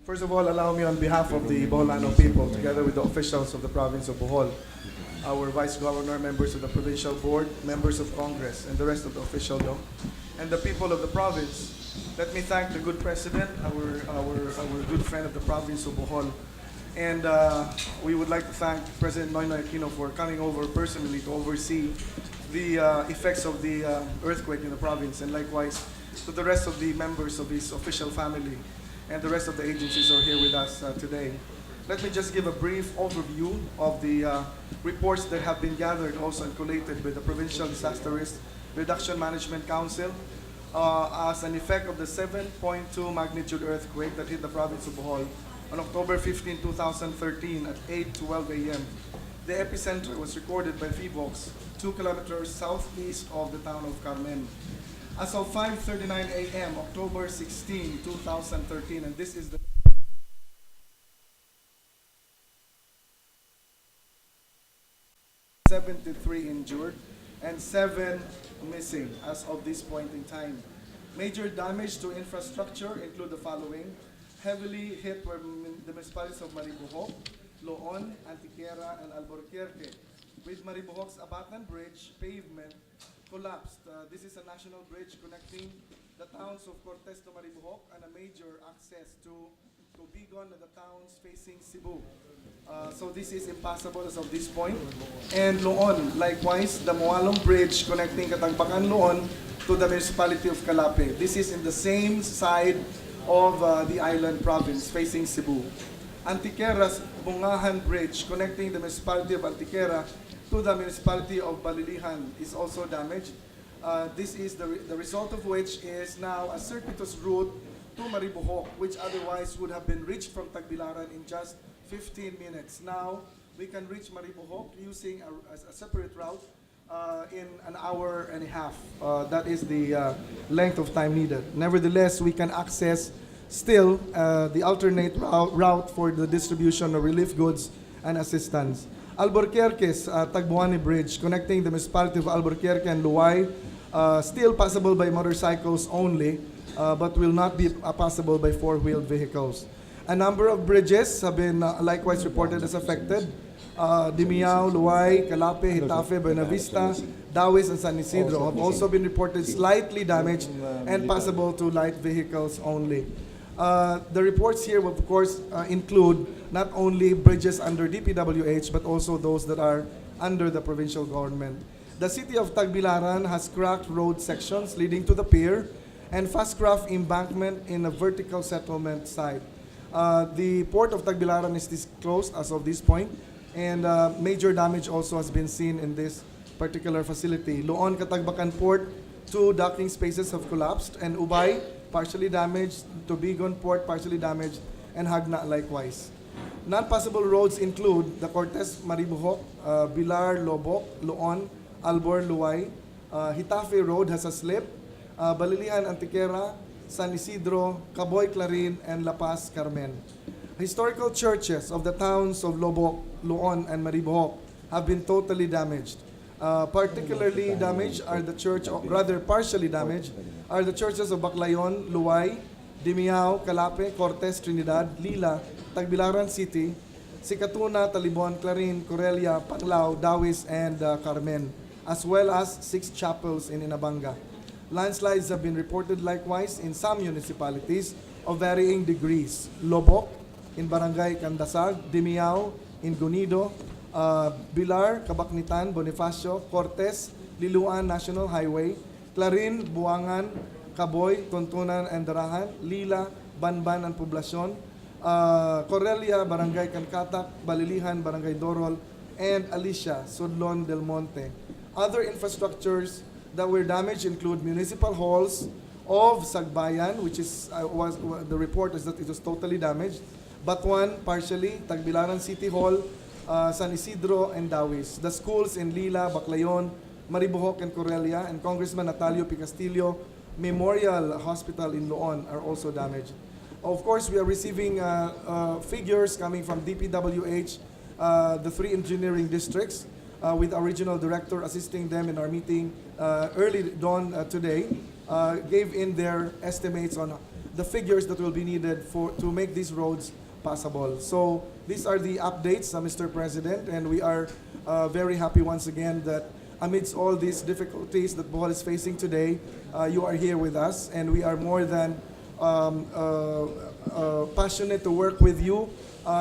First of all, allow me on behalf of the Boholano people, together with the officials of the province of Bohol, our Vice Governor, members of the Provincial Board, members of Congress, and the rest of the officialdom, and the people of the province, let me thank the good President, our good friend of the province of Bohol, and we would like to thank President Noynoy Aquino for coming over personally to oversee the effects of the earthquake in the province, and likewise to the rest of the members of his official family and the rest of the agencies who are here with us today. Let me just give a brief overview of the reports that have been gathered also and collated with the Provincial Disaster Risk Reduction Management Council as an effect of the 7.2 magnitude earthquake that hit the province of Bohol on October 15, 2013 at 8:12 a.m. The epicenter was recorded by PHIVOLCS 2 kilometers southeast of the town of Carmen. As of 5:39 a.m., October 16, 2013, and this is the 73 injured and 7 missing as of this point in time. Major damage to infrastructure include the following. Heavily hit were the municipalities of Maribojoc, Loon, Antiquera, and Alburquerque, with Maribohoc's Abatan Bridge pavement collapsed. This is a national bridge connecting the towns of Cortes to Maribojoc and a major access to Bigon and the towns facing Cebu. So this is impassable as of this point. And Loon, likewise, the Moalong Bridge connecting Katagbakan, Loon to the municipality of Calape. This is in the same side of the island province facing Cebu. Antiquera's Bungahan Bridge connecting the municipality of Antiquera to the municipality of Balilihan is also damaged. This is the result of which is now a circuitous route to Maribojoc, which otherwise would have been reached from Tagbilaran in just 15 minutes. Now, we can reach Maribojoc using a separate route in an hour and a half. That is the length of time needed. Nevertheless, we can access still the alternate route for the distribution of relief goods and assistance. Alburquerque's Tagbuani Bridge connecting the municipality of Alburquerque and Luay, still passable by motorcycles only, but will not be possible by four-wheeled vehicles. A number of bridges have been likewise reported as affected. Dimiao, Luay, Calape, Hitafe, Buenavista, Dawis, and San Isidro have also been reported slightly damaged and passable to light vehicles only. The reports here will, of course, include not only bridges under DPWH, but also those that are under the provincial government. The city of Tagbilaran has cracked road sections leading to the pier and fast-craft embankment in a vertical settlement site. The port of Tagbilaran is closed as of this point, and major damage also has been seen in this particular facility. Loon Katagbakan Port, 2 docking spaces have collapsed, and Ubay, partially damaged, Tubigon Port, partially damaged, and Hagna likewise. Non-passable roads include the Cortes Maribojoc, Bilar, Loboc, Loon, Albor, Luay. Hitafe Road has a slip. Balilihan, Antiquera, San Isidro, Caboy, Clarin, and La Paz, Carmen. Historical churches of the towns of Loboc, Loon, and Maribojoc have been totally damaged. Particularly damaged are the church, or rather partially damaged, are the churches of Baclayon, Luay, Dimiao, Calape, Cortes, Trinidad, Lila, Tagbilaran City, Sicatuna, Talibon, Clarin, Corelia, Panglao, Dawis, and Carmen, as well as 6 chapels in Inabanga. Landslides have been reported likewise in some municipalities of varying degrees. Loboc in Barangay Candasag, Dimiao in Gunido, Bilar, Cabacnitan, Bonifacio, Cortes, Liluan National Highway, Clarin, Buangan, Caboy, Tuntunan, and Darahan, Lila, Banban, and Poblacion, Corelia, Barangay Cancatak, Balilihan, Barangay Dorol, and Alicia, Sudlon del Monte. Other infrastructures that were damaged include municipal halls of Sagbayan, which is the report is that it was totally damaged. Batuan, partially, Tagbilaran City Hall, San Isidro, and Dawis. The schools in Lila, Baclayon, Maribojoc, and Corelia, and Congressman Natalio P. Castillo Memorial Hospital in Loon are also damaged. Of course, we are receiving figures coming from DPWH, the 3 engineering districts, with our regional director assisting them in our meeting early dawn today, gave in their estimates on the figures that will be needed to make these roads passable. So these are the updates, Mr. President, and we are very happy once again that amidst all these difficulties that Bohol is facing today, you are here with us, and we are more than passionate to work with you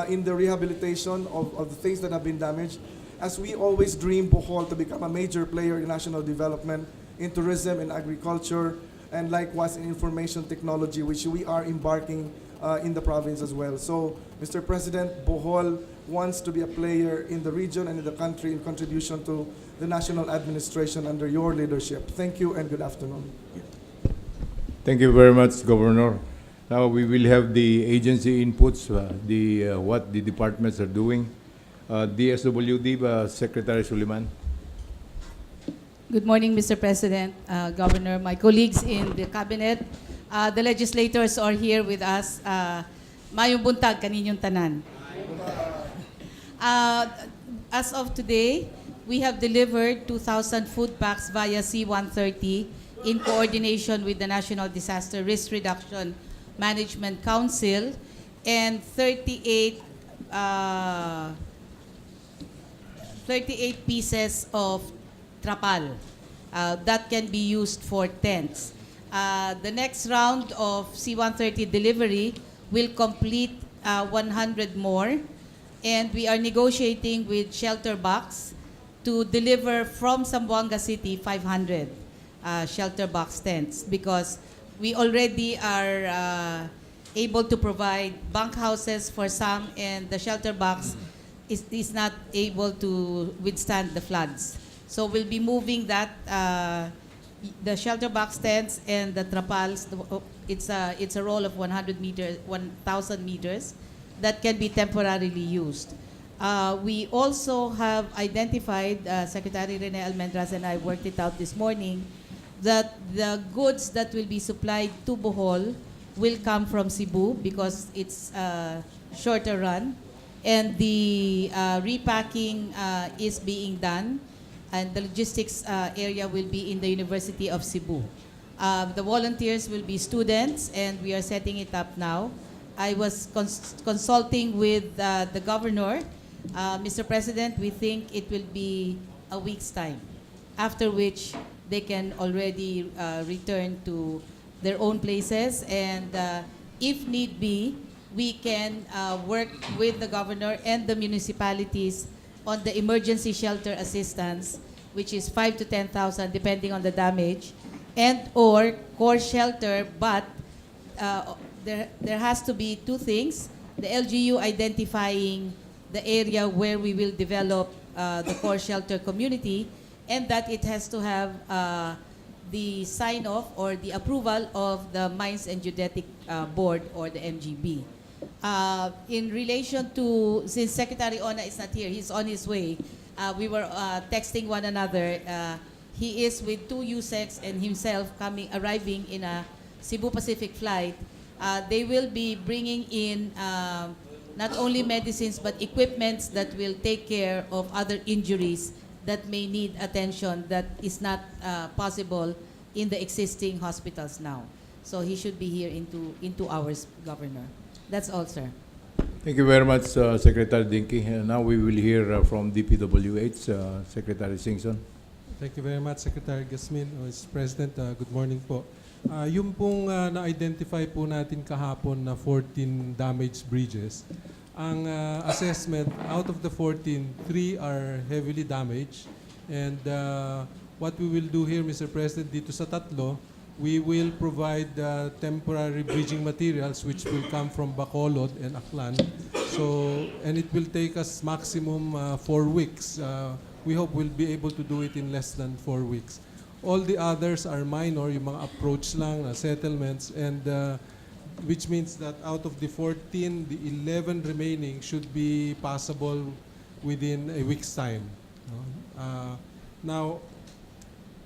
in the rehabilitation of the things that have been damaged. As we always dream Bohol to become a major player in national development, in tourism, in agriculture, and likewise in information technology, which we are embarking in the province as well. So, Mr. President, Bohol wants to be a player in the region and in the country in contribution to the national administration under your leadership. Thank you and good afternoon. Thank you very much, Governor. Now we will have the agency inputs, what the departments are doing. DSWD, Secretary Suliman. Good morning, Mr. President, Governor, my colleagues in the Cabinet. The legislators are here with us. Mayong buntag kaninyong tanan. As of today, we have delivered 2,000 food packs via C-130 in coordination with the National Disaster Risk Reduction Management Council, and 38 pieces of trapal that can be used for tents. The next round of C-130 delivery will complete 100 more, and we are negotiating with Shelter Box to deliver from Zamboanga City 500 shelter box tents, because we already are able to provide bunk houses for some, and the shelter box is not able to withstand the floods. So we'll be moving that, the shelter box tents and the trapals. It's a roll of 1,000 meters that can be temporarily used. We also have identified, Secretary Rene Almendras and I worked it out this morning, that the goods that will be supplied to Bohol will come from Cebu because it's a shorter run, and the repacking is being done, and the logistics area will be in the University of Cebu. The volunteers will be students, and we are setting it up now. I was consulting with the governor. Mr. President, we think it will be a week's time, after which they can already return to their own places, and if need be, we can work with the governor and the municipalities on the emergency shelter assistance, which is 5,000 to 10,000 depending on the damage, and or core shelter, but there has to be two things: the LGU identifying the area where we will develop the core shelter community, and that it has to have the sign-off or the approval of the Mines and Geodetic Board, or the MGB. In relation to, since Secretary Ona is not here, he's on his way, we were texting one another. He is with 2 USECs and himself arriving in a Cebu Pacific flight. They will be bringing in not only medicines but equipments that will take care of other injuries that may need attention that is not possible in the existing hospitals now. So he should be here in 2 hours, Governor. That's all, sir. Thank you very much, Secretary Dinky. Now we will hear from DPWH, Secretary Singson. Thank you very much, Secretary Gasmin. Mr. President, good morning po. Yung pong na-identify po natin kahapon na 14 damaged bridges, ang assessment, out of the 14, 3 are heavily damaged. And what we will do here, Mr. President, dito sa tatlo, we will provide temporary bridging materials which will come from Bacolod and Aklan. So, and it will take us maximum 4 weeks. We hope we'll be able to do it in less than 4 weeks. All the others are minor, yung mga approach lang, settlements, and which means that out of the 14, the 11 remaining should be passable within a week's time. Now,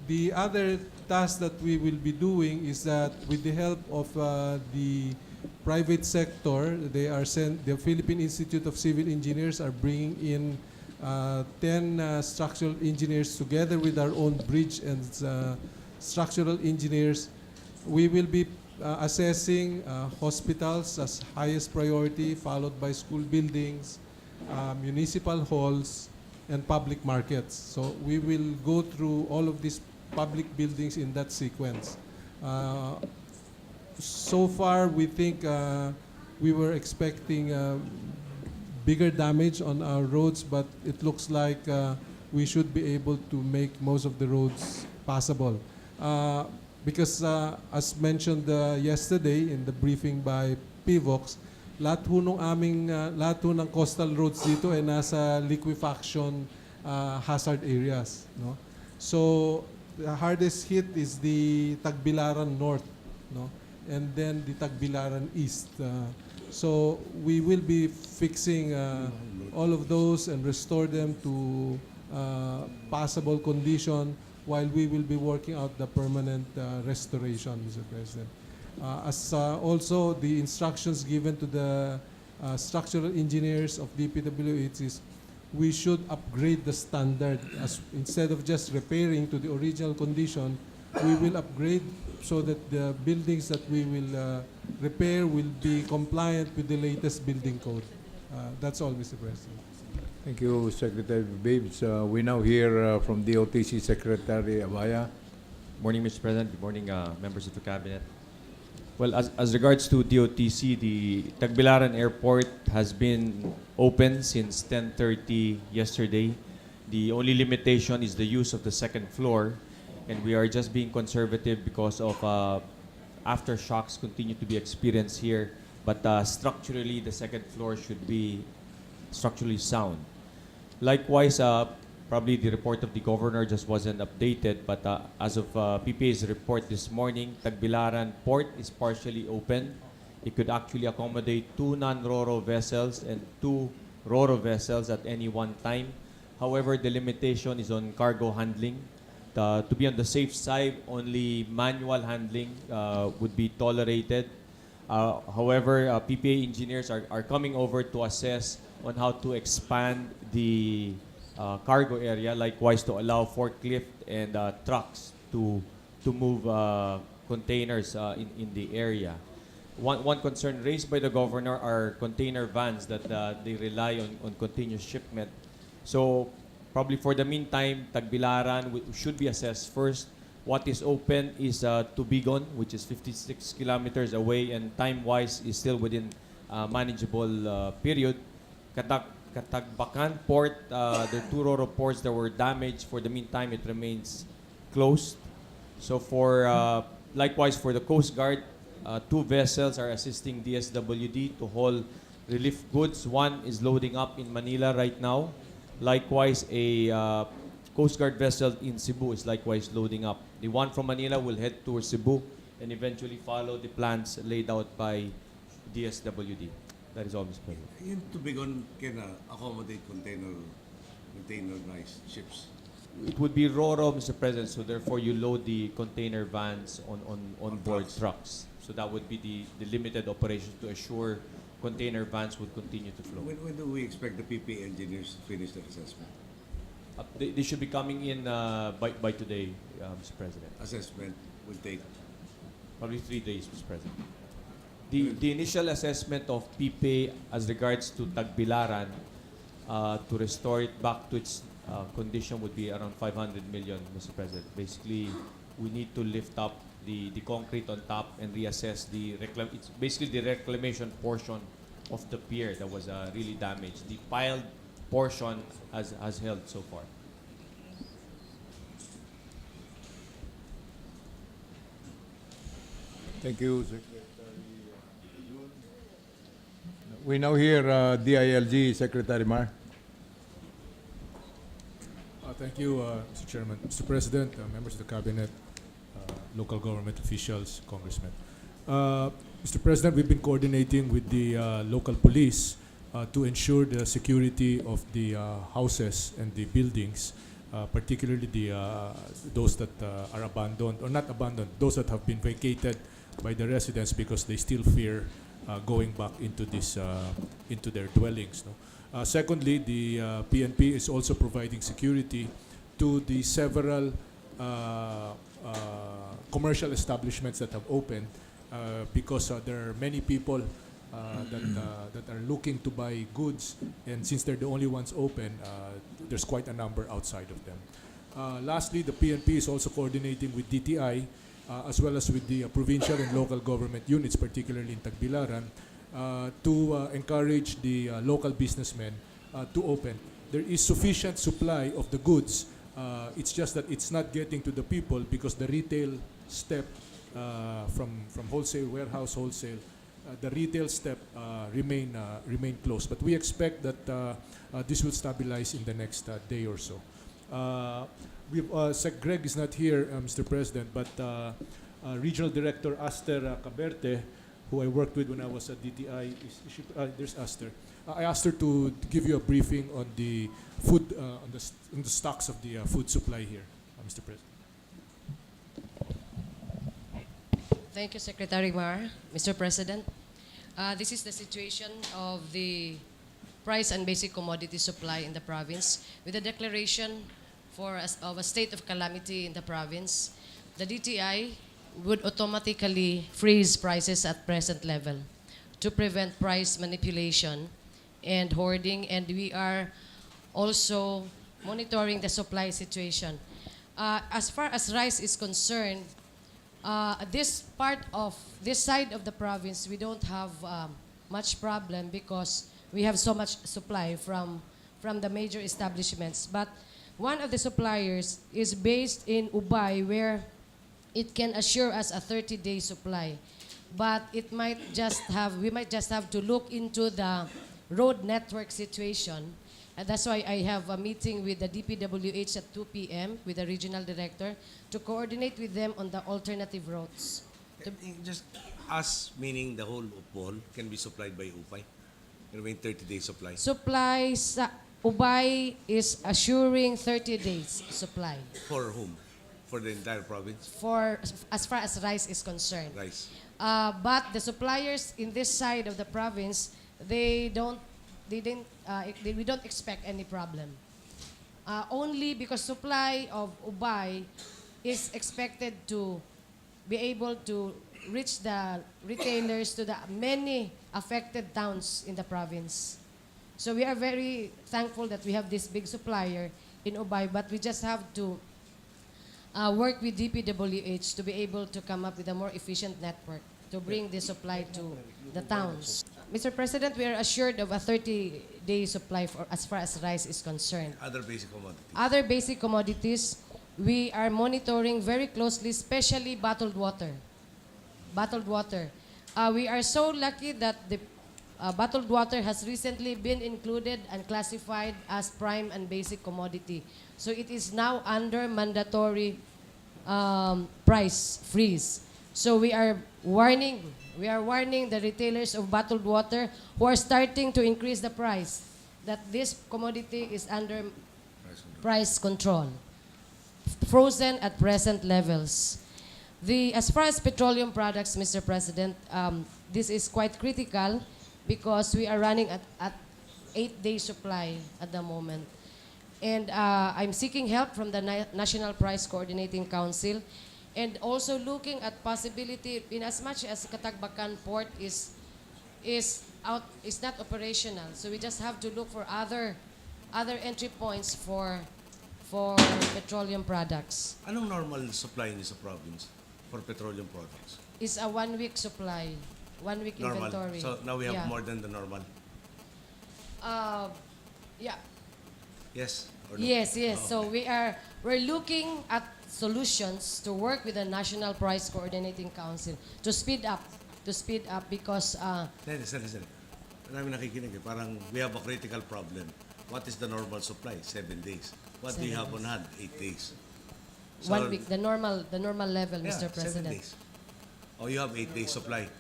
the other task that we will be doing is that with the help of the private sector, the Philippine Institute of Civil Engineers are bringing in 10 structural engineers together with our own bridge and structural engineers. We will be assessing hospitals as highest priority, followed by school buildings, municipal halls, and public markets. So we will go through all of these public buildings in that sequence. So far, we think we were expecting bigger damage on our roads, but it looks like we should be able to make most of the roads passable. Because as mentioned yesterday in the briefing by PVOX, lahat ho ng coastal roads dito ay nasa liquefaction hazard areas, no? So the hardest hit is the Tagbilaran North, no? And then the Tagbilaran East. So we will be fixing all of those and restore them to passable condition while we will be working out the permanent restoration, Mr. President. As also the instructions given to the structural engineers of DPWH is we should upgrade the standard. Instead of just repairing to the original condition, we will upgrade so that the buildings that we will repair will be compliant with the latest building code. That's all, Mr. President. Thank you, Secretary Babes. We now hear from DOTC Secretary Abaya. Morning, Mr. President. Good morning, members of the Cabinet. Well, as regards to DOTC, the Tagbilaran Airport has been open since 10:30 yesterday. The only limitation is the use of the second floor, and we are just being conservative because of aftershocks continue to be experienced here. But structurally, the second floor should be structurally sound. Likewise, probably the report of the governor just wasn't updated, but as of PPA's report this morning, Tagbilaran Port is partially open. It could actually accommodate 2 non-RoRo vessels and 2 RoRo vessels at any one time. However, the limitation is on cargo handling. To be on the safe side, only manual handling would be tolerated. However, PPA engineers are coming over to assess on how to expand the cargo area, likewise to allow forklift and trucks to move containers in the area. One concern raised by the governor are container vans that they rely on continuous shipment. So probably for the meantime, Tagbilaran should be assessed first. What is open is Tubigon, which is 56 kilometers away, and time-wise is still within manageable period. Katagbakan Port, there are 2 RoRo ports that were damaged. For the meantime, it remains closed. So for likewise for the Coast Guard, 2 vessels are assisting DSWD to haul relief goods. One is loading up in Manila right now. Likewise, a Coast Guard vessel in Cebu is likewise loading up. The one from Manila will head towards Cebu and eventually follow the plans laid out by DSWD. That is all, Mr. President. Yung Tubigon can accommodate containerized ships. It would be RoRo, Mr. President, so therefore you load the container vans on board trucks. So that would be the limited operation to assure container vans would continue to flow. When do we expect the PPA engineers to finish their assessment? They should be coming in by today, Mr. President. Assessment will take Probably 3 days, Mr. President. The initial assessment of PPA as regards to Tagbilaran to restore it back to its condition would be around 500 million, Mr. President. Basically, we need to lift up the concrete on top and reassess it's basically the reclamation portion of the pier that was really damaged. The piled portion has held so far. Thank you, Secretary. We now hear DILG Secretary Mar. Thank you, Mr. Chairman. Mr. President, members of the Cabinet, local government officials, congressmen. Mr. President, we've been coordinating with the local police to ensure the security of the houses and the buildings, particularly those that are abandoned, or not abandoned, those that have been vacated by the residents because they still fear going back into their dwellings. No? Secondly, the PNP is also providing security to the several commercial establishments that have opened because there are many people that are looking to buy goods, and since they're the only ones open, there's quite a number outside of them. Lastly, the PNP is also coordinating with DTI as well as with the provincial and local government units, particularly in Tagbilaran, to encourage the local businessmen to open. There is sufficient supply of the goods. It's just that it's not getting to the people because the retail step from wholesale, warehouse wholesale, the retail step remain closed. But we expect that this will stabilize in the next day or so. Sec Greg is not here, Mr. President, but Regional Director Aster Caberte, who I worked with when I was at DTI, there's Aster. I asked her to give you a briefing on the food, on the stocks of the food supply here, Mr. President. Thank you, Secretary Mar. Mr. President, this is the situation of the price and basic commodity supply in the province. With the declaration of a state of calamity in the province, the DTI would automatically freeze prices at present level to prevent price manipulation and hoarding, and we are also monitoring the supply situation. As far as rice is concerned, this side of the province, we don't have much problem because we have so much supply from the major establishments. But one of the suppliers is based in Ubay, where it can assure us a 30-day supply. But we might just have to look into the road network situation. And that's why I have a meeting with the DPWH at 2 p.m. with the regional director to coordinate with them on the alternative routes. Just us, meaning the whole of Bohol, can be supplied by UPAI? Can remain 30-day supply? Supplies, Ubay is assuring 30 days supply For whom? For the entire province? for as far as rice is concerned. Rice. But the suppliers in this side of the province, we don't expect any problem. Only because supply of Ubay is expected to be able to reach the retailers to the many affected towns in the province. So we are very thankful that we have this big supplier in Ubay, but we just have to work with DPWH to be able to come up with a more efficient network to bring the supply to the towns. Mr. President, we are assured of a 30-day supply as far as rice is concerned. Other basic commodities? Other basic commodities, we are monitoring very closely, especially bottled water. Bottled water. We are so lucky that the bottled water has recently been included and classified as prime and basic commodity. So it is now under mandatory price freeze. So we are warning the retailers of bottled water who are starting to increase the price that this commodity is under price control, frozen at present levels. As far as petroleum products, Mr. President, this is quite critical because we are running at 8-day supply at the moment. And I'm seeking help from the National Price Coordinating Council, and also looking at possibility in as much as Katagbakan port is not operational. So we just have to look for other entry points for petroleum products. Anong normal supply niyo sa province for petroleum products? It's a 1-week supply, 1-week Normal. inventory. So now we have Yeah. more than the normal? Yeah. Yes or no? Yes. Oh, So we're looking at solutions to work with the National Price Coordinating Council to speed up because Sali. Marami nakikinig eh. Parang we have a critical problem. What is the normal supply? 7 days. What do you 7 have on days. hand? 8 days. 1 week, the normal level, Yeah, Mr. 7 President. days. Oh, you have 8 days supply.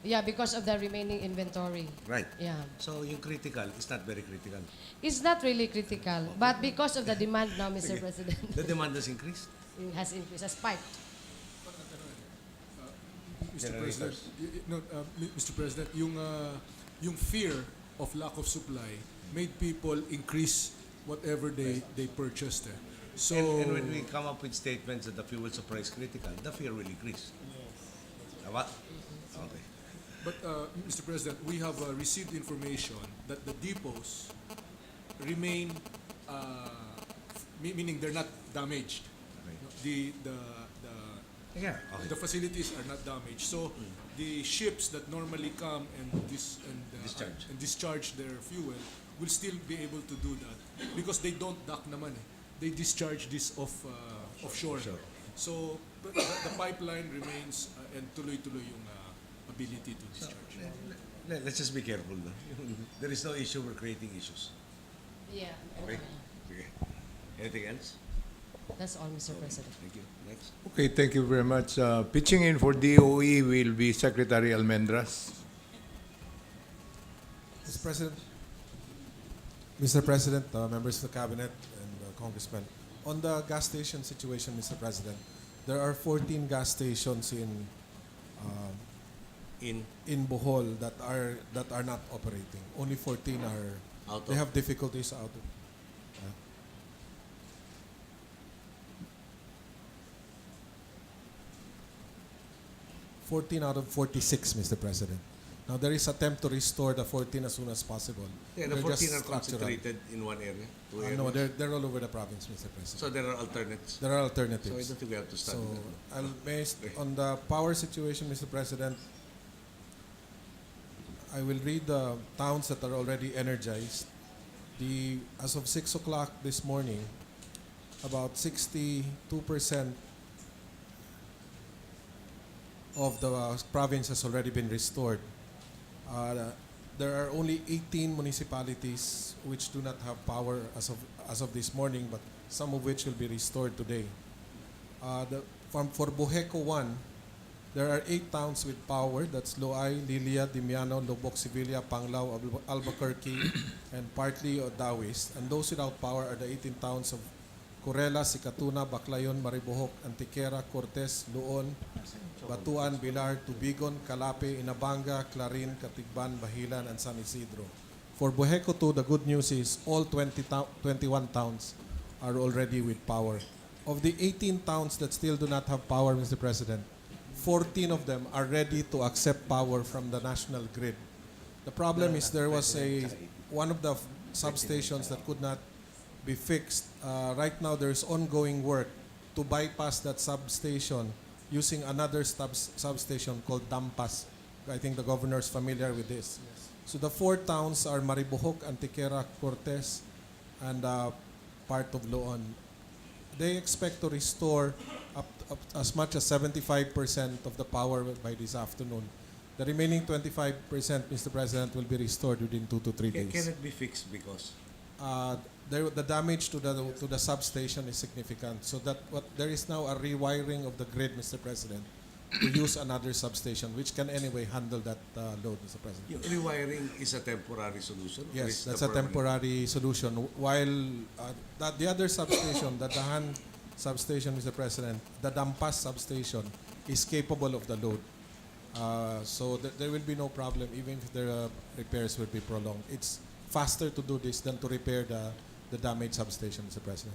Yeah, because of the remaining inventory. Right. Yeah. So yung critical is not very critical. It's not really critical, but because of the demand now, Mr. President, The demand has increased. it has increased, has spiked. Mr. President, Mr. President, yung fear of lack of supply made people increase whatever they purchased. So And when we come up with statements that the fuel supply is critical, the fear will increase. Tama? Okay. But, Mr. President, we have received information that the depots remain, meaning they're not damaged. Okay. The Yeah. Okay. the facilities are not damaged. So the ships that normally come and Discharge. and discharge their fuel will still be able to do that because they don't dock naman eh. They discharge this offshore. Offshore. So the pipeline remains and tuloy-tuloy yung ability to discharge. Let's just be careful. No? There is no issue. We're creating issues. Yeah. Okay? Okay. Anything else? That's all, Mr. President. Thank you. Next. Okay, thank you very much. Pitching in for DOE will be Secretary Almendras. Mr. President, members of the Cabinet, and Congressmen, on the gas station situation, Mr. President, there are 14 gas stations in Bohol that are not operating. Only 14 are. Out They of? have difficulties out of. 14 out of 46, Mr. President. Now, there is attempt to restore the 14 as soon as possible. Yeah, the They're 14 just are structural. concentrated in one area, two areas. No, they're all over the province, Mr. President. So there are alternates. There are So I alternatives. don't think we have to study So, that. based on the power situation, Mr. President, I will read the towns that are already energized. As of 6 o'clock this morning, about 62% of the province has already been restored. There are only 18 municipalities which do not have power as of this morning, but some of which will be restored today. For Boheco 1, there are 8 towns with power. That's Loay, Lilia, Dimiano, Loboc, Sevilla, Panglao, Albuquerque, and partly Dawis. And those without power are the 18 towns of Corella, Sicatuna, Baclayon, Maribojoc, Antequera, Cortes, Luon, Batuan, Bilar, Tubigon, Calape, Inabanga, Clarin, Catigban, Bahilan, and San Isidro. For Boheco 2, the good news is all 21 towns are already with power. Of the 18 towns that still do not have power, Mr. President, 14 of them are ready to accept power from the national grid. The problem is there was one of the substations that could not be fixed. Right now, there's ongoing work to bypass that substation using another substation called Dampas. I think the governor is familiar with this. Yes. So the 4 towns are Maribojoc, Antequera, Cortes, and part of Loon. They expect to restore up as much as 75% of the power by this afternoon. The remaining 25%, Mr. President, will be restored within 2 to 3 days. Can it be fixed because? The damage to the substation is significant. So there is now a rewiring of the grid, Mr. President, to use another substation, which can anyway handle that load, Mr. President. Yung rewiring is a temporary solution? Or Yes, is that's the a permanent? temporary solution. While the other substation, the Dahan substation, Mr. President, the Dampas substation is capable of the load. So there will be no problem, even if the repairs will be prolonged. It's faster to do this than to repair the damaged substation, Mr. President.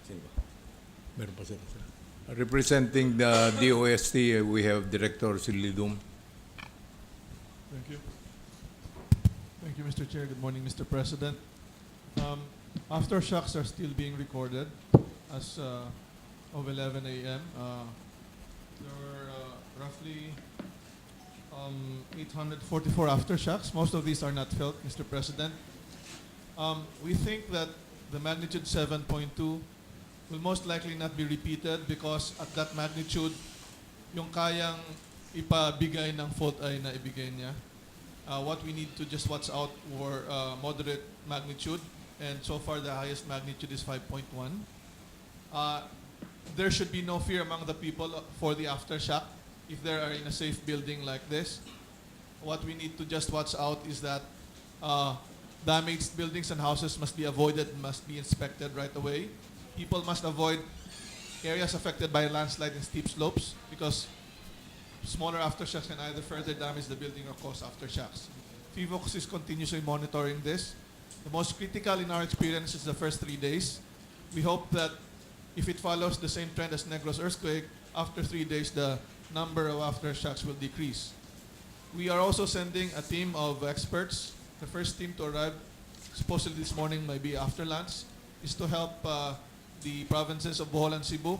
Sino ba? Meron pa sila. Representing the DOST, we have Director Silidum. Thank you. Thank you, Mr. Chair. Good morning, Mr. President. Aftershocks are still being recorded as of 11 a.m. There were roughly 844 aftershocks. Most of these are not felt, Mr. President. We think that the magnitude 7.2 will most likely not be repeated because at that magnitude, yung kayang ipabigay ng fault ay naibigay niya. What we need to just watch out for moderate magnitude, and so far the highest magnitude is 5.1. There should be no fear among the people for the aftershock if they are in a safe building like this. What we need to just watch out is that damaged buildings and houses must be avoided and must be inspected right away. People must avoid areas affected by landslide and steep slopes because smaller aftershocks can either further damage the building or cause aftershocks. FIVOX is continuously monitoring this. The most critical in our experience is the first 3 days. We hope that if it follows the same trend as Negros earthquake, after 3 days, the number of aftershocks will decrease. We are also sending a team of experts. The first team to arrive, supposedly this morning, might be after lunch, is to help the provinces of Bohol and Cebu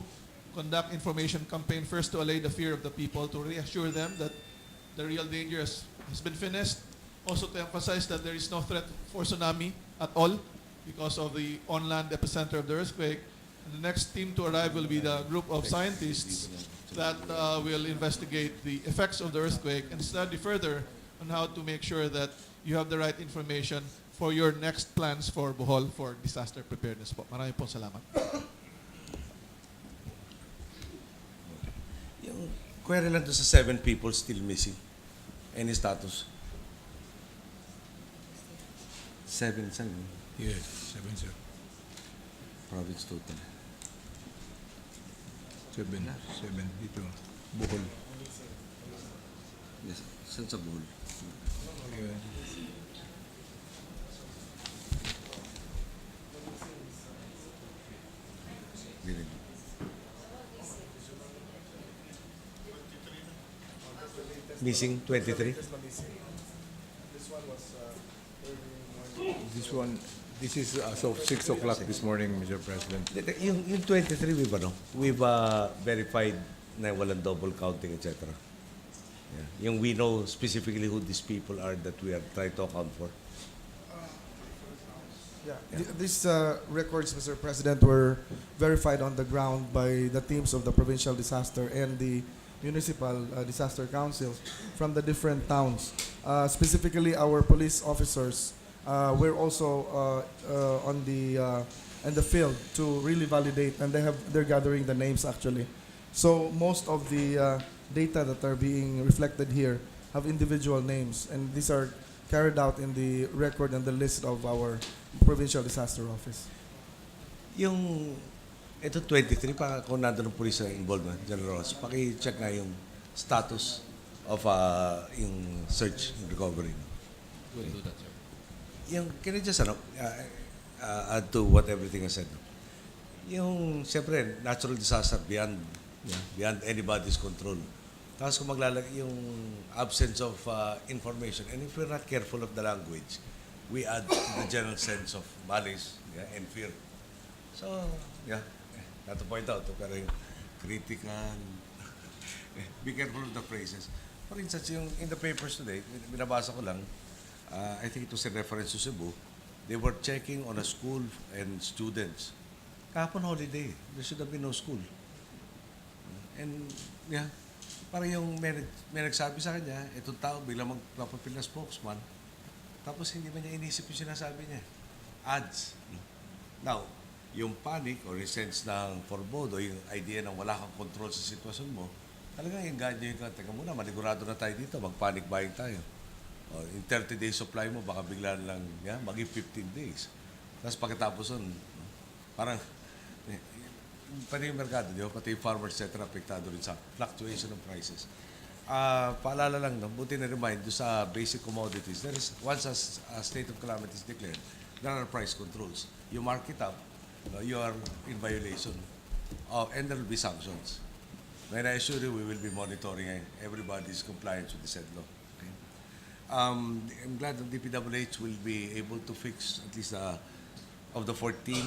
conduct information campaign, first to allay the fear of the people, to reassure them that the real danger has been finished. Also to emphasize that there is no threat for tsunami at all because of the on-land epicenter of the earthquake. And the next team to arrive will be the group of scientists that will investigate the effects of the earthquake and study further on how to make sure that you have the right information for your next plans for Bohol for disaster preparedness po. Maraming pong salamat. Yung query lang doon sa 7 people still missing. Any status? 7. Yes, 7, sir. Province total. 7 dito. Bohol. Yes, saan sa Bohol? Yeah. Birin. Missing 23? This is as of 6 o'clock this morning, Mr. President. Yung 23, we've verified na walang double counting, etc. Yeah. Yung we know specifically who these people are that we are trying to account for. These records, Mr. President, were verified on the ground by the teams of the provincial disaster and the municipal disaster councils from the different towns. Specifically, our police officers were also on in the field to really validate, and they're gathering the names actually. So most of the data that are being reflected here have individual names, and these are carried out in the record and the list of our provincial disaster office. Yung ito 23, pa kung nandun ng police na involved na, General Ross, paki-check nga yung status of yung search and recovery. We'll do that, sir. Yung, can I just add to what everything I said? Yung, siyempre, natural disaster beyond anybody's control. Tapos kung maglalagay yung absence of information, and if we're not careful of the language, we add to the general sense of malice and fear. So, not to point out, pero yung critical, be careful of the phrases. For instance, yung in the papers today, binabasa ko lang, I think it was in reference to Cebu, they were checking on a school and students. Kahapon holiday, there should have been no school. And, parang yung may nagsabi sa kanya, itong tao bilang magpapapil na spokesman, tapos hindi man niya inisip yung sinasabi niya. Ads. Now, yung panic or yung sense ng forbodo, yung idea na wala kang control sa sitwasyon mo, talagang yung ganyo yung teka muna, manigurado na tayo dito, mag-panic buying tayo. O, yung 30 days supply mo, baka bigla lang, maging 15 days. Tapos pagkatapos nun, parang, pati yung merkado, di ba? Pati yung farmers, etc., apektado rin sa fluctuation of prices. Paalala lang, buti na remind doon sa basic commodities, there is, once a state of calamity is declared, there are price controls. You mark it up, you are in violation, and there will be sanctions. And I assure you, we will be monitoring everybody's compliance with the said law. Okay? I'm glad that DPWH will be able to fix at least of the 14,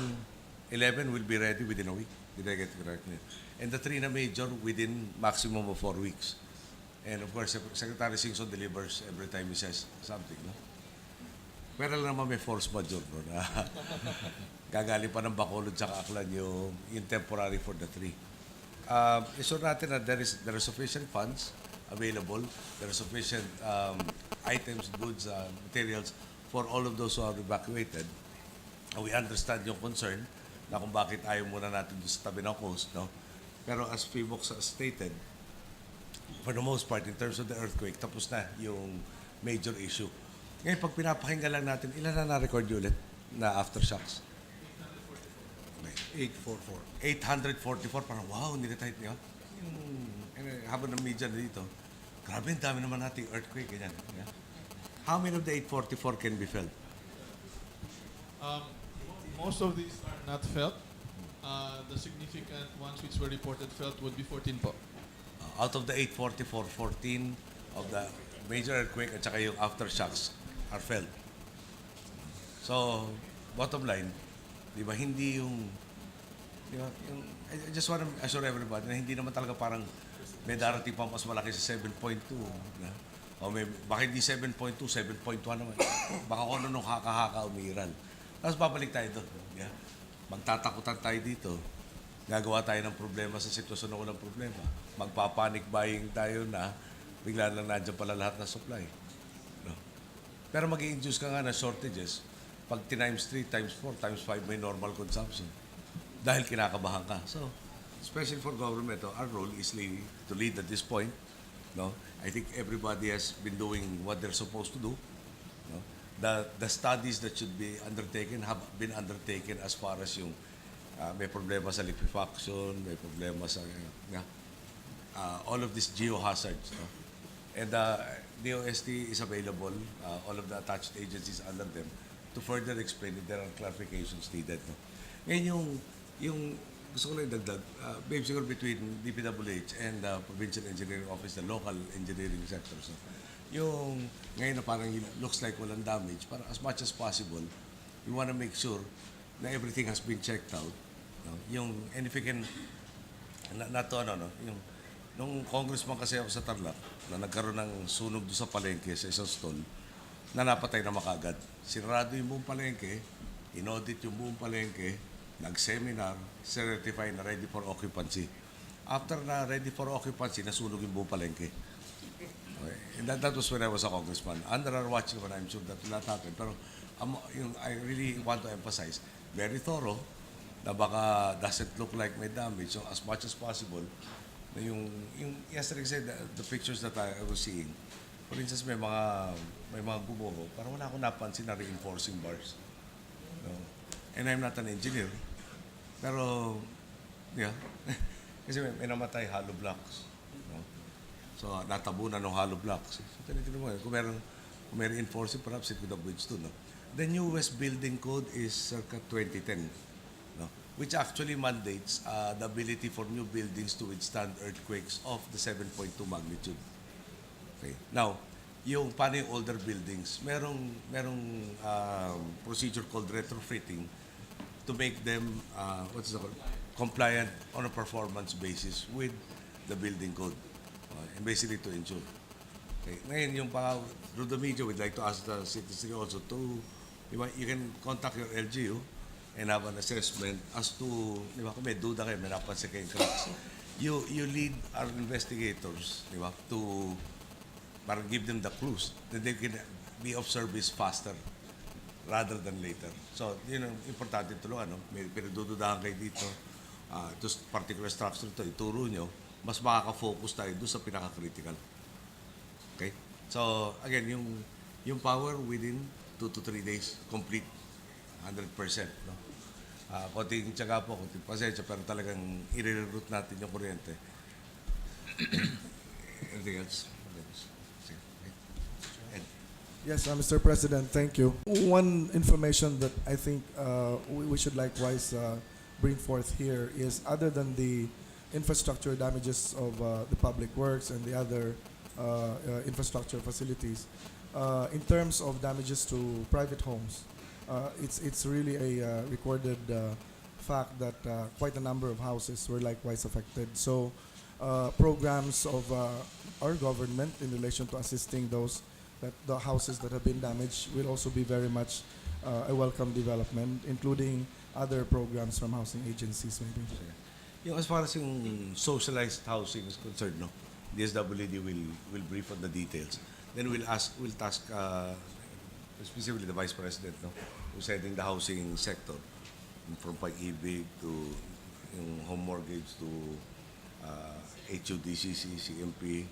11 will be ready within a week. Did I get it correctly? And the 3 na major within maximum of 4 weeks. And of course, Secretary Singson delivers every time he says something. No? Pero lang naman may force majeure. No? Gagaling pa ng Bacolod sa Aklan yung temporary for the 3. Issure natin na there are sufficient funds available. There are sufficient items, goods, materials for all of those who are evacuated. We understand yung concern na kung bakit ayaw muna natin doon sa tabi ng coast. No? Pero as PBOX stated, for the most part, in terms of the earthquake, tapos na yung major issue. Ngayon, pag pinapakinggan lang natin, ilan na na-record ulit na aftershocks? 844. Parang wow, nilitahit niyo. Habang ng media na dito, grabe, ang dami naman nating earthquake. Ganyan. Yeah? How many of the 844 can be felt? Most of these are not felt. the significant ones which were reported felt would be 14 po. Out of the 844, 14 of the major earthquake at saka yung aftershocks are felt. So, bottom line, di ba, hindi yung, di ba, yung, I just want to assure everybody na hindi naman talaga parang may darating pang mas malaki sa 7.2. Na? O may, baka hindi 7.2, 7.1 naman. Baka kung ano nung haka-haka umiiral. Tapos babalik tayo doon. Yeah? Magtatakutan tayo dito. Gagawa tayo ng problema sa sitwasyon na walang problema. Magpapanic buying tayo na bigla lang nandiyan pala lahat ng supply. No? Pero mag-i-induce ka nga ng shortages pag times 3, times 4, times 5 may normal consumption. Dahil kinakabahan ka. So, especially for government, our role is to lead at this point. No? I think everybody has been doing what they're supposed to do. No? The studies that should be undertaken have been undertaken as far as yung may problema sa liquefaction, may problema sa all of these geohazards. No? And DOST is available, all of the attached agencies under them, to further explain if there are clarifications needed. No? Ngayon yung gusto ko lang idagdag, babe, siguro between DPWH and the Provincial Engineering Office, the local engineering sector. So, yung ngayon na parang looks like walang damage, para as much as possible, we want to make sure na everything has been checked out. No? Yung, and if we can, yung, nung congressman kasi ako sa Tarlac, na nagkaroon ng sunog doon sa palengke, sa isang stall, na napatay na makagad. Sinarado yung buong palengke, inaudit yung buong palengke, nag-seminar, certify na ready for occupancy. After na ready for occupancy, nasunog yung buong palengke. Okay. And that was when I was a congressman. Under our watching, when I'm sure that will not happen. Pero I really want to emphasize, very thorough, na baka doesn't look like may damage. So as much as possible, na yung yesterday said, the pictures that I was seeing, for instance, may mga gumuho, parang wala akong napansin na reinforcing bars. No? And I'm not an engineer. Pero, yeah. Kasi may namatay hollow blocks. No? So, natabunan ng hollow blocks. So, tinitin mo, kung may reinforcing, perhaps it could have bridged too. No? The newest building code is circa 2010. No? Which actually mandates the ability for new buildings to withstand earthquakes of the 7.2 magnitude. Okay. Now, yung paano yung older buildings, merong procedure called retrofitting to make them compliant on a performance basis with the building code. And basically to ensure. Okay. Ngayon, yung through the media, we'd like to ask the citizen also to, you can contact your LGU and have an assessment as to, kung may duda kayo, may napansin kayong cracks. You lead our investigators, to para give them the clues that they can be of service faster rather than later. So, yun ang importante tulungan. No? May pinagdududahan kayo dito, ito particular structure ito, ituro nyo, mas makaka-focus tayo doon sa pinaka-critical. Okay? So, again, yung power within 2 to 3 days, complete, 100%. No? Konting tiyaga po, konting pasensya, pero talagang i-reroute natin yung kuryente. Anything else? Yes, Mr. President, thank you. One information that I think we should likewise bring forth here is, other than the infrastructure damages of the public works and the other infrastructure facilities, in terms of damages to private homes, it's really a recorded fact that quite a number of houses were likewise affected. So programs of our government in relation to assisting the houses that have been damaged will also be very much a welcome development, including other programs from housing agencies maybe. Yung as far as yung socialized housing is concerned, no, DSWD will brief on the details. Then we'll task specifically the Vice President, no, who's heading the housing sector, from pag-ibig to yung home mortgage to HUDCC, CMP.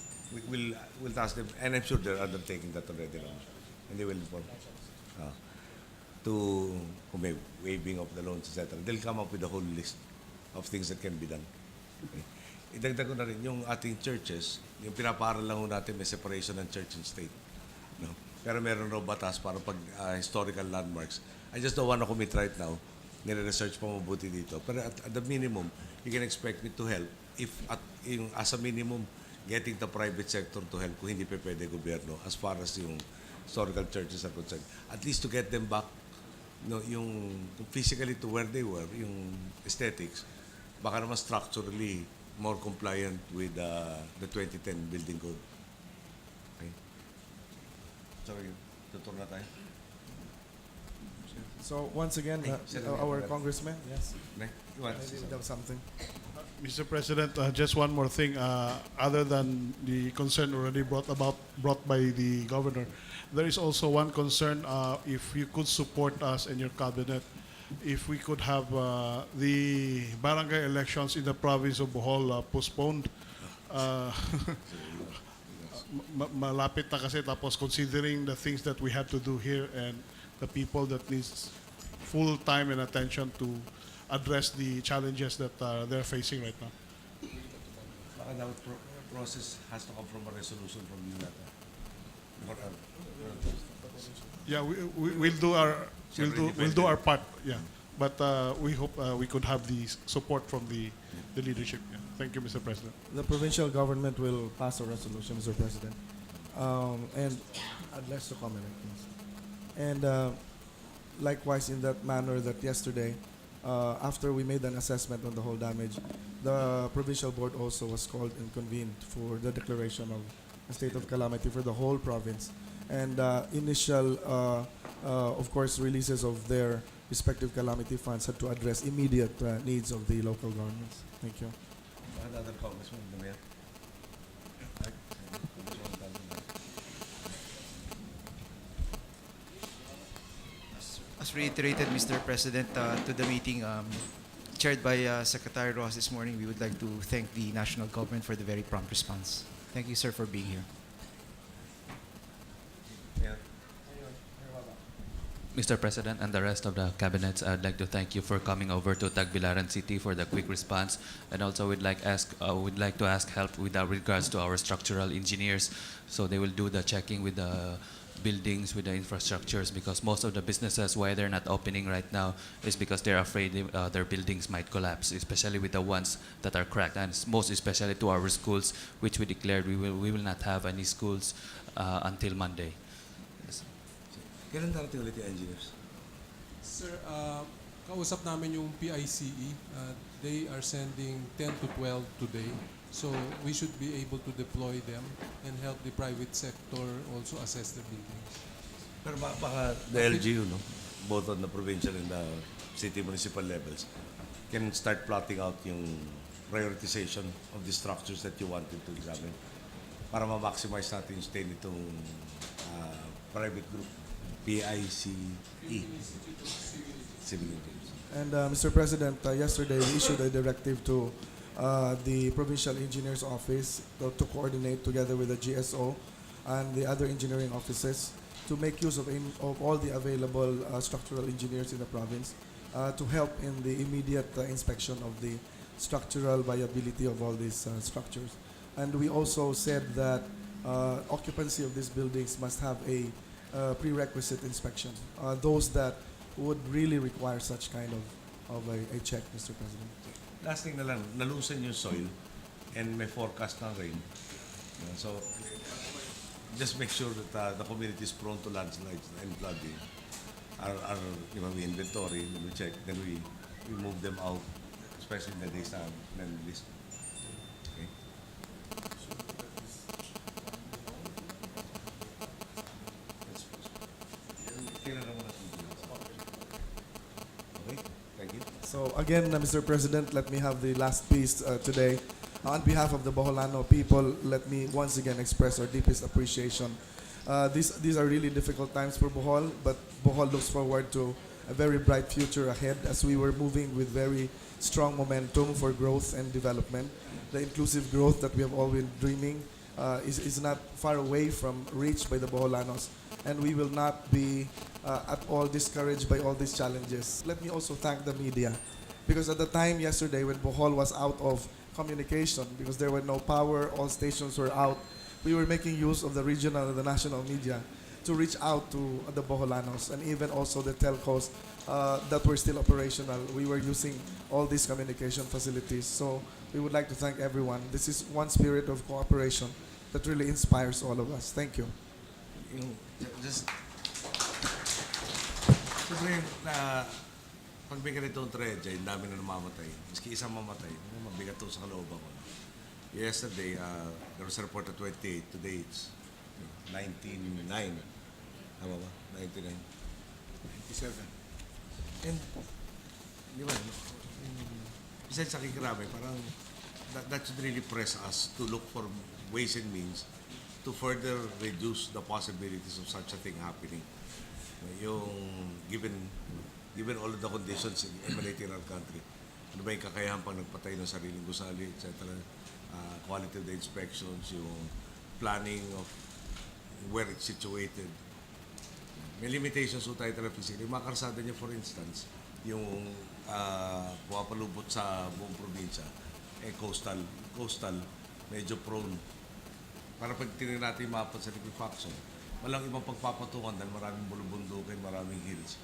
We'll task them, and I'm sure they're undertaking that already, and they will inform to kung may waiving of the loans, etc. They'll come up with a whole list of things that can be done. Okay. Idagdag ko na rin yung ating churches, yung pinapaaral lang ho natin may separation ng church and state. No? Pero meron raw batas para pag historical landmarks. I just don't want to commit right now nire-research pa mabuti dito. Pero at the minimum, you can expect me to help if as a minimum, getting the private sector to help kung hindi pa pwede gobyerno as far as yung historical churches are concerned. At least to get them back, yung physically to where they were, yung aesthetics, baka naman structurally more compliant with the 2010 building code. Okay? Sorry, tutur na tayo. So once again, our congressman, yes, You want to maybe say we have something. Mr. President, just one more thing. Other than the concern already brought by the governor, there is also one concern. If you could support us and your cabinet, if we could have the barangay elections in the province of Bohol postponed. Malapit na kasi, tapos considering the things that we have to do here and the people that needs full time and attention to address the challenges that they're facing right now. Baka dapat process has to come from a resolution from you later. Yeah, we'll do our part. Yeah, but we hope we could have the support from the leadership. Yeah. Thank you, Mr. President. The provincial government will pass a resolution, Mr. President. And I'd like to comment on this. And likewise, in that manner that yesterday, after we made an assessment on the whole damage, the provincial board also was called and convened for the declaration of a state of calamity for the whole province. And initial, of course, releases of their respective calamity funds had to address immediate needs of the local governments. Thank you. Another congressman, the mayor. As reiterated, Mr. President, to the meeting chaired by Secretary Ross this morning, we would like to thank the national government for the very prompt response. Thank you, sir, for being here. Yeah. Mr. President and the rest of the cabinets, I'd like to thank you for coming over to Tagbilaran City for the quick response, and also we'd like to ask help with regards to our structural engineers, so they will do the checking with the buildings, with the infrastructures, because most of the businesses, why they're not opening right now is because they're afraid their buildings might collapse, especially with the ones that are cracked, and most especially to our schools, which we declared we will not have any schools until Monday. Kailan darating ulit yung engineers? Sir, kausap namin yung PICE. They are sending 10 to 12 today. So we should be able to deploy them and help the private sector also assess the buildings. Pero baka the LGU, no? Both on the provincial and the city municipal levels, can start plotting out yung prioritization of the structures that you wanted to examine para ma-maximize natin yung stay nitong private group, PICE, Civil Engineers. And Mr. President, yesterday we issued a directive to the Provincial Engineers Office to coordinate together with the GSO and the other engineering offices to make use of all the available structural engineers in the province to help in the immediate inspection of the structural viability of all these structures. And we also said that occupancy of these buildings must have a prerequisite inspection, those that would really require such kind of a check, Mr. President. Last thing na lang, nalusan yung soil and may forecast ng rain. So, just make sure that the community is prone to landslides and flooding. We inventory, then we check, then we move them out, especially in the days na list. Okay? Okay, thank you. So again, Mr. President, let me have the last piece today. On behalf of the Boholano people, let me once again express our deepest appreciation. These are really difficult times for Bohol, but Bohol looks forward to a very bright future ahead as we were moving with very strong momentum for growth and development. The inclusive growth that we have all been dreaming is not far away from reach by the Boholanos, and we will not be at all discouraged by all these challenges. Let me also thank the media, because at the time yesterday when Bohol was out of communication, because there were no power, all stations were out, we were making use of the regional and the national media to reach out to the Boholanos and even also the telcos that were still operational. We were using all these communication facilities. So we would like to thank everyone. This is one spirit of cooperation that really inspires all of us. Thank you. Just, siyempre, pag may ganitong tragedy, yung dami na namamatay. Maski isang mamatay, mabigat to sa kalooban ko. Yesterday, there was a report of 28. Today, it's 99. Tama ba? 99. 97. And, di ba, besides sa kikirami, parang that should really press us to look for ways and means to further reduce the possibilities of such a thing happening. Yung given all of the conditions emanating in our country, ano ba yung kakayahan pang nagpatay ng sariling gusali, etc. Quality of the inspections, yung planning of where it's situated. May limitations po tayo talaga physically. Yung mga karsada niya, for instance, yung pumapalubot sa buong probinsya, coastal, medyo prone. Para pag tinignan natin yung mapa sa liquefaction, walang ibang pagpapatungan dahil maraming bulubundukin, maraming hills.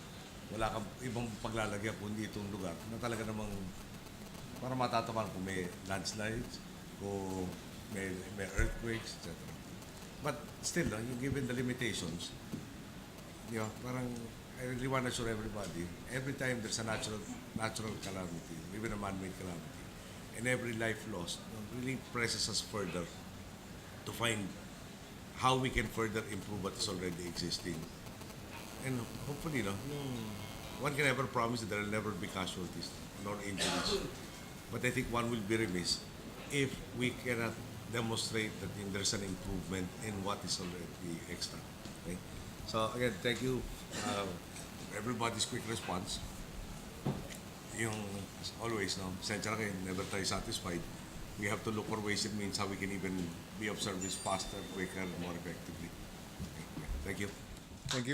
Wala kang ibang paglalagyan kundi itong lugar na talaga namang para matatamaan kung may landslides, kung may earthquakes, etc. But still, given the limitations, parang I really want to assure everybody, every time there's a natural calamity, even a man-made calamity, and every life lost, really presses us further to find how we can further improve what is already existing. And hopefully, one can never promise that there will never be casualties nor injuries. But I think one will be remiss if we cannot demonstrate that there's an improvement in what is already extant. Okay? So again, thank you. Everybody's quick response. Yung, as always, sensya na kayo, never tayo satisfied. We have to look for ways and means how we can even be of service faster, quicker, more effectively. Okay. Thank you. Thank you.